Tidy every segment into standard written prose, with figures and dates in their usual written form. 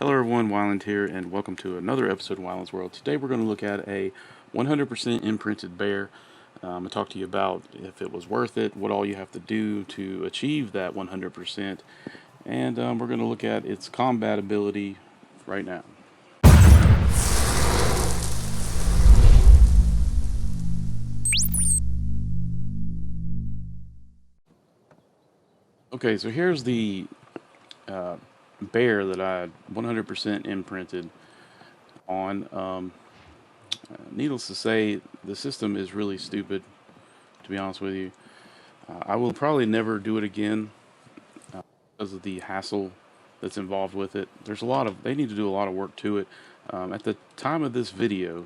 Hello everyone, Wyland here, and welcome to another episode of Wyland's World. Today we're going to look at a 100% imprinted bear. I'm going to talk to you about if it was worth it, what all you have to do to achieve that 100%, and we're going to look at its combat ability right now. Okay, so here's the bear that I 100% imprinted on. Needless to say, the system is really stupid, to be honest with you. I will probably never do it again because of the hassle that's involved with it. They need to do a lot of work to it. At the time of this video,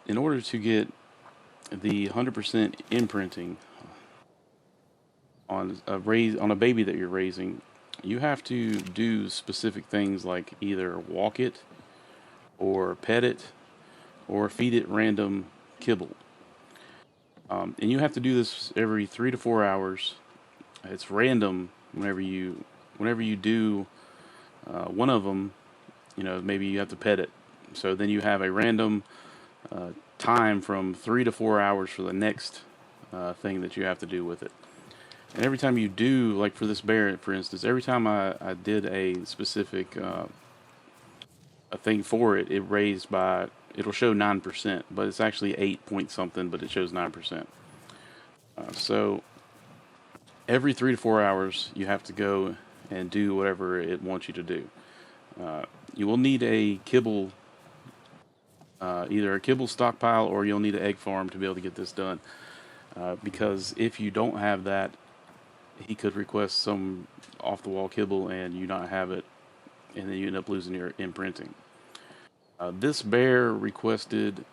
in order to get the 100% imprinting on a baby that you're raising, you have to do specific things like either walk it, or pet it, or feed it random kibble. And you have to do this every 3 to 4 hours. It's random whenever you do one of them. Maybe you have to pet it. So then you have a random time from 3 to 4 hours for the next thing that you have to do with it. And every time you do, like for this bear, for instance, every time I did a specific a thing for it, it'll show 9%, but it's actually 8 point something, but it shows 9%. So every 3 to 4 hours, you have to go and do whatever it wants you to do. You will need a kibble, either a kibble stockpile, or you'll need an egg farm to be able to get this done. Because if you don't have that, he could request some off-the-wall kibble and you not have it, and then you end up losing your imprinting. This bear requested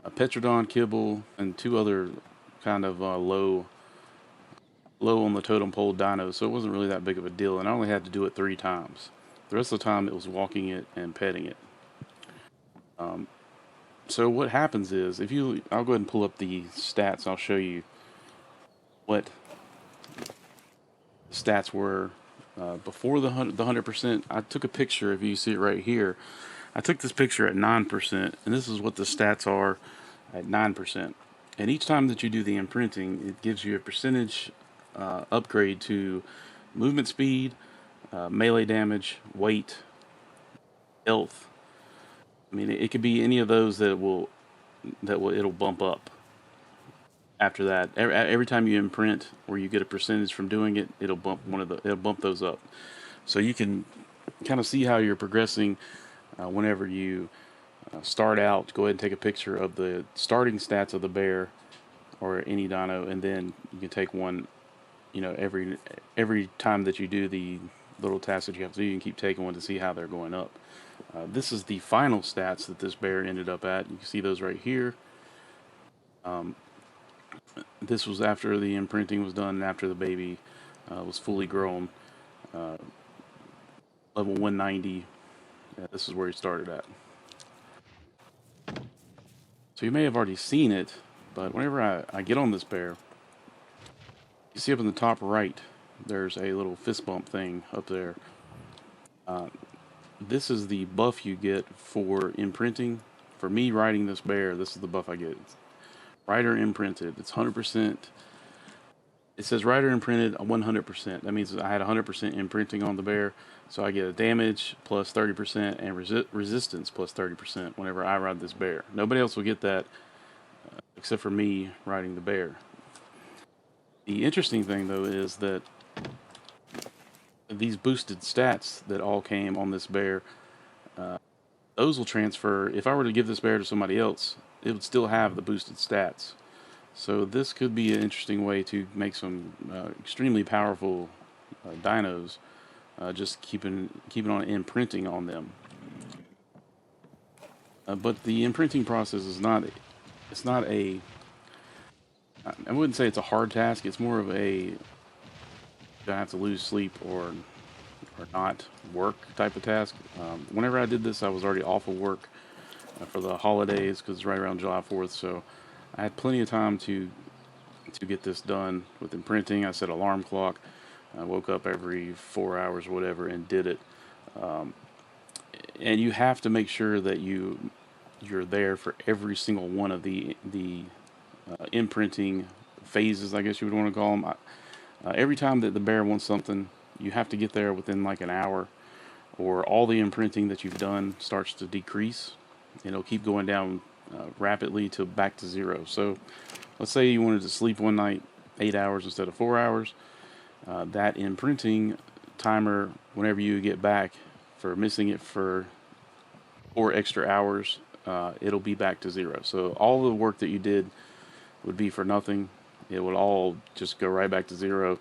a Petrodon kibble and two other kind of low on the totem pole dinos, so it wasn't really that big of a deal, and I only had to do it 3 times. The rest of the time it was walking it and petting it. So what happens is, I'll go ahead and pull up the stats. I'll show you what the stats were before the 100%. I took a picture. If you see it right here, I took this picture at 9%, and this is what the stats are at 9%. And each time that you do the imprinting, it gives you a percentage upgrade to movement speed, melee damage, weight, health. I mean, it could be any of those it'll bump up. After that, every time you imprint or you get a percentage from doing it, it'll bump those up. So you can kind of see how you're progressing whenever you start out. Go ahead and take a picture of the starting stats of the bear or any dino, and then you can take one. Every time that you do the little tasks that you have to do, you can keep taking one to see how they're going up. This is the final stats that this bear ended up at. You can see those right here. This was after the imprinting was done and after the baby was fully grown. Level 190. This is where he started at. So you may have already seen it, but whenever I get on this bear, you see up in the top right, there's a little fist bump thing up there. This is the buff you get for imprinting. For me riding this bear, this is the buff I get. Rider imprinted. It's 100%. It says rider imprinted 100%. That means I had 100% imprinting on the bear. So I get a damage plus 30% and resistance plus 30% whenever I ride this bear. Nobody else will get that except for me riding the bear. The interesting thing, though, is that these boosted stats that all came on this bear, those will transfer. If I were to give this bear to somebody else, it would still have the boosted stats. So this could be an interesting way to make some extremely powerful dinos, just keeping on imprinting on them. But the imprinting process is not. It's not a. I wouldn't say it's a hard task. It's more of a. I have to lose sleep or not work type of task. Whenever I did this, I was already off of work for the holidays because it's right around July 4th. So I had plenty of time to get this done with imprinting. I set an alarm clock. I woke up every 4 hours or whatever and did it. And you have to make sure that you're there for every single one of the imprinting phases, I guess you would want to call them. Every time that the bear wants something, you have to get there within like an hour, or all the imprinting that you've done starts to decrease, and it'll keep going down rapidly to back to zero. So let's say you wanted to sleep one night 8 hours instead of 4 hours. That imprinting timer, whenever you get back for missing it for 4 extra hours, it'll be back to zero. So all the work that you did would be for nothing. It would all just go right back to zero,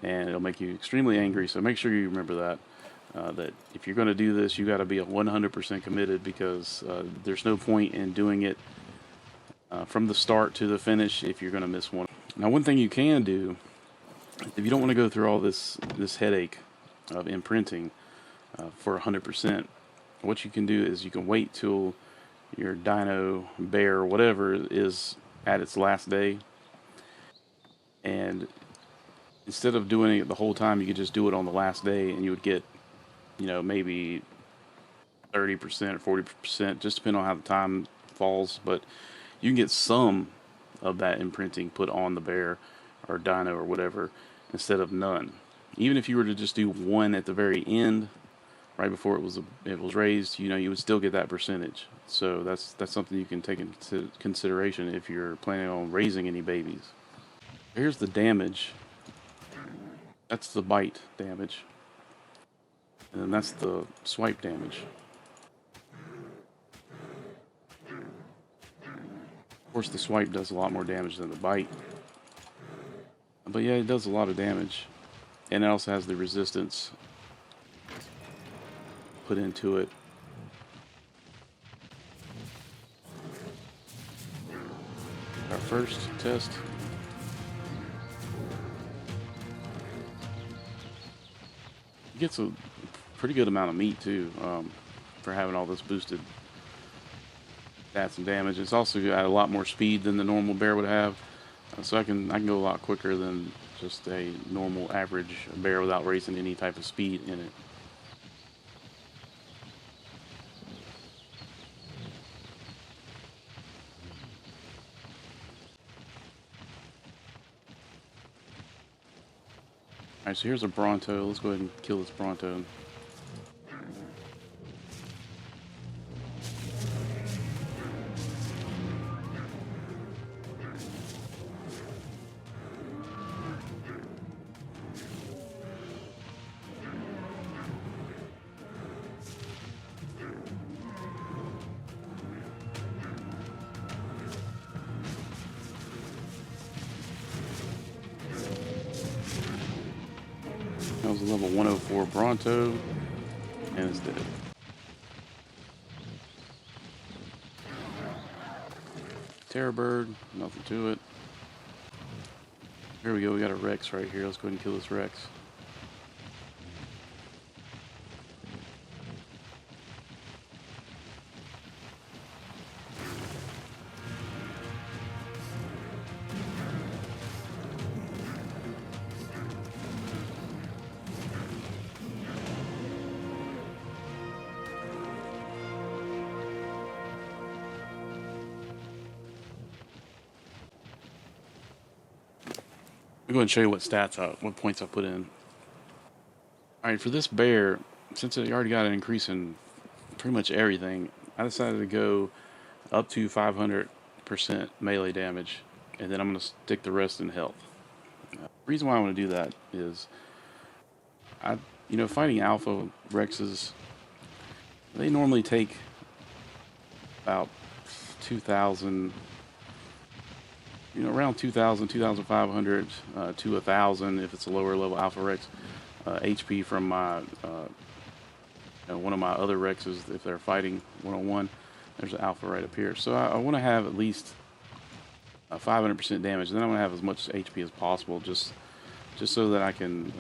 and it'll make you extremely angry. So make sure you remember that. That if you're going to do this, you got to be 100% committed, because there's no point in doing it from the start to the finish if you're going to miss one. Now, one thing you can do, if you don't want to go through all this headache of imprinting for 100%, what you can do is you can wait till your dino, bear, whatever is at its last day, and instead of doing it the whole time, you could just do it on the last day, and you would get, maybe 30% or 40%, just depending on how the time falls. But you can get some of that imprinting put on the bear or dino or whatever instead of none. Even if you were to just do one at the very end, right before it was raised, you would still get that percentage. So that's something you can take into consideration if you're planning on raising any babies. Here's the damage. That's the bite damage. And then that's the swipe damage. Of course, the swipe does a lot more damage than the bite. But yeah, it does a lot of damage. And it also has the resistance put into it. Our first test. It gets a pretty good amount of meat too, for having all this boosted stats and damage. It's also got a lot more speed than the normal bear would have, so I can go a lot quicker than just a normal average bear without raising any type of speed in it. Alright, so here's a Bronto. Let's go ahead and kill this Bronto. That was a level 104 Bronto, and it's dead. Terror Bird, nothing to it. Here we go, we got a Rex right here. Let's go ahead and kill this Rex. I'm going to show you what points I put in. Alright, for this bear, since it already got an increase in pretty much everything, I decided to go up to 500% melee damage, and then I'm going to stick the rest in health. The reason why I want to do that is, fighting alpha Rexes, they normally take about 2,000, around 2,000, 2,500 to 1,000 if it's a lower level Alpha Rex HP from my one of my other Rexes. If they're fighting one-on-one, there's an Alpha right up here. So I want to have at least 500% damage. Then I want to have as much HP as possible, just so that I can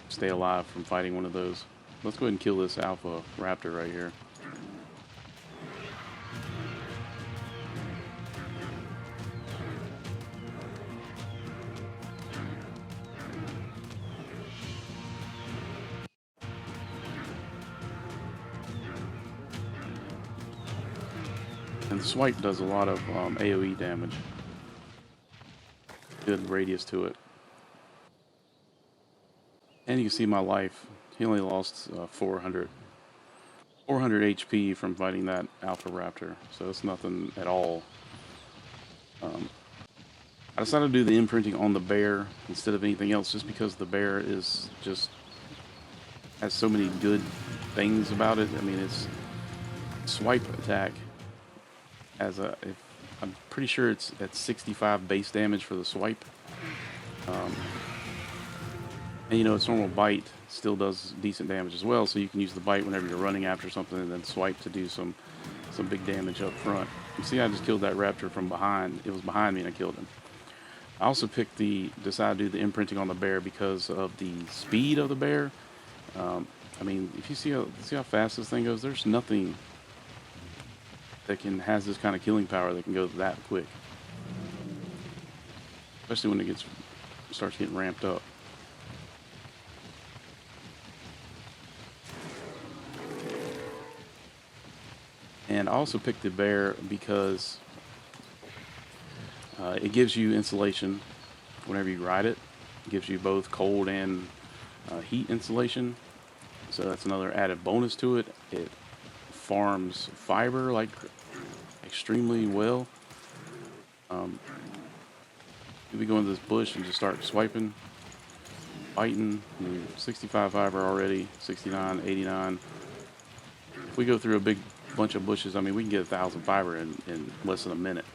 stay alive from fighting one of those. Let's go ahead and kill this Alpha Raptor right here. And the swipe does a lot of AoE damage. Good radius to it. And you can see my life. He only lost 400 HP from fighting that Alpha Raptor. So it's nothing at all. I decided to do the imprinting on the bear instead of anything else just because the bear is just has so many good things about it. I mean, its swipe attack has I'm pretty sure it's at 65 base damage for the swipe. And you know, its normal bite still does decent damage as well, so you can use the bite whenever you're running after something and then swipe to do some big damage up front. You see, I just killed that raptor from behind. It was behind me and I killed him. I also decided to do the imprinting on the bear because of the speed of the bear. I mean, if you see how fast this thing goes, there's nothing that has this kind of killing power that can go that quick. Especially when it starts getting ramped up. And I also picked the bear because it gives you insulation whenever you ride it. It gives you both cold and heat insulation. So that's another added bonus to it. It farms fiber like extremely well. If we go into this bush and just start swiping, biting, 65 fiber already, 69, 89. If we go through a big bunch of bushes, I mean, we can get 1,000 fiber in less than a minute.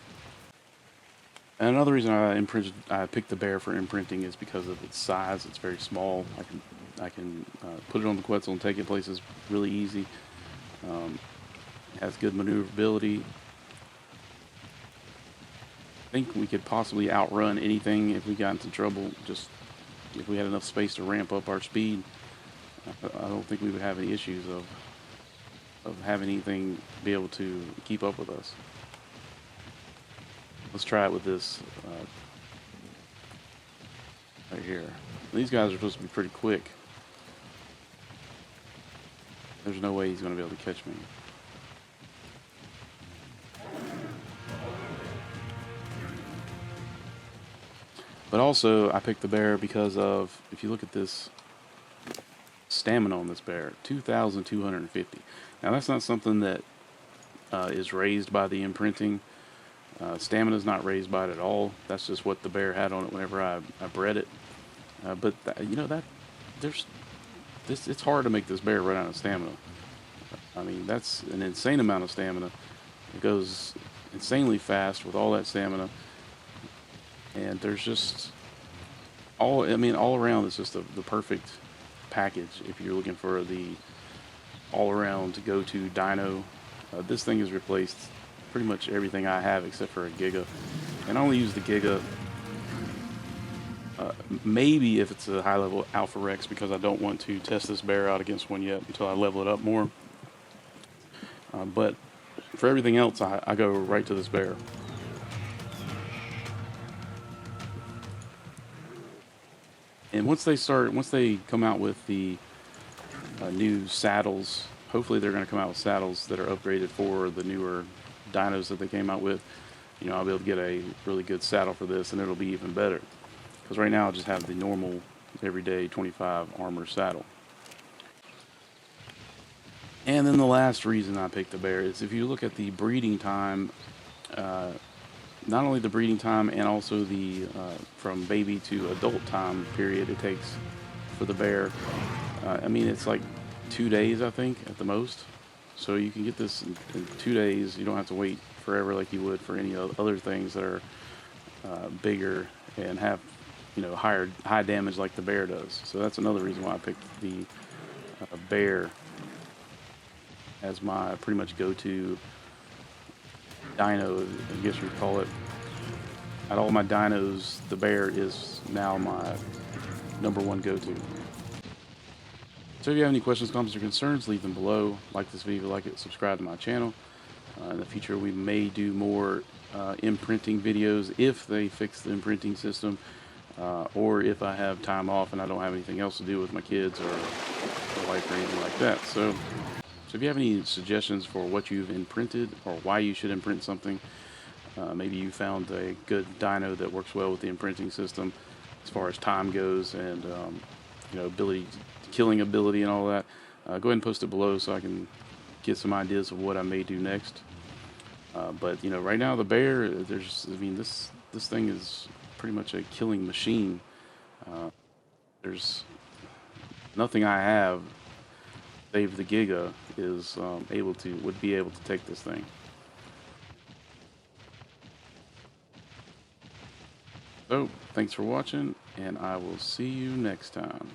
And another reason I picked the bear for imprinting is because of its size. It's very small. I can put it on the Quetzal and take it places really easy. It has good maneuverability. I think we could possibly outrun anything if we got into trouble. Just if we had enough space to ramp up our speed, I don't think we would have any issues of having anything be able to keep up with us. Let's try it with this right here. These guys are supposed to be pretty quick. There's no way he's going to be able to catch me. But also, I picked the bear because of, if you look at this stamina on this bear, 2,250. Now that's not something that is raised by the imprinting. Stamina is not raised by it at all. That's just what the bear had on it whenever I bred it. But you know, it's hard to make this bear run out of stamina. I mean, that's an insane amount of stamina. It goes insanely fast with all that stamina. And there's just all around it's just the perfect package if you're looking for the all-around go-to Dino. This thing has replaced pretty much everything I have except for a Giga. And I only use the Giga maybe if it's a high-level Alpha Rex, because I don't want to test this bear out against one yet until I level it up more. But for everything else, I go right to this bear. And once they come out with the new saddles, hopefully they're going to come out with saddles that are upgraded for the newer dinos that they came out with. You know, I'll be able to get a really good saddle for this, and it'll be even better. Because right now I just have the normal, everyday 25 armor saddle. And then the last reason I picked the bear is if you look at the breeding time, not only the breeding time and also the from baby to adult time period it takes for the bear. I mean, it's like 2 days, I think, at the most. So you can get this in 2 days. You don't have to wait forever like you would for any other things that are bigger and have, you know, high damage like the bear does. So that's another reason why I picked the bear as my pretty much go-to dino, I guess you'd call it. Out of all my dinos, the bear is now my #1 go-to. So if you have any questions, comments, or concerns, leave them below. Like this video, like it, subscribe to my channel. In the future, we may do more imprinting videos if they fix the imprinting system, or if I have time off and I don't have anything else to do with my kids or wife or anything like that. So So if you have any suggestions for what you've imprinted or why you should imprint something, maybe you found a good Dino that works well with the imprinting system as far as time goes and ability, killing ability and all that. Go ahead and post it below so I can get some ideas of what I may do next. But right now the bear, this thing is pretty much a killing machine. There's nothing I have, save the Giga, is would be able to take this thing. So, thanks for watching, and I will see you next time.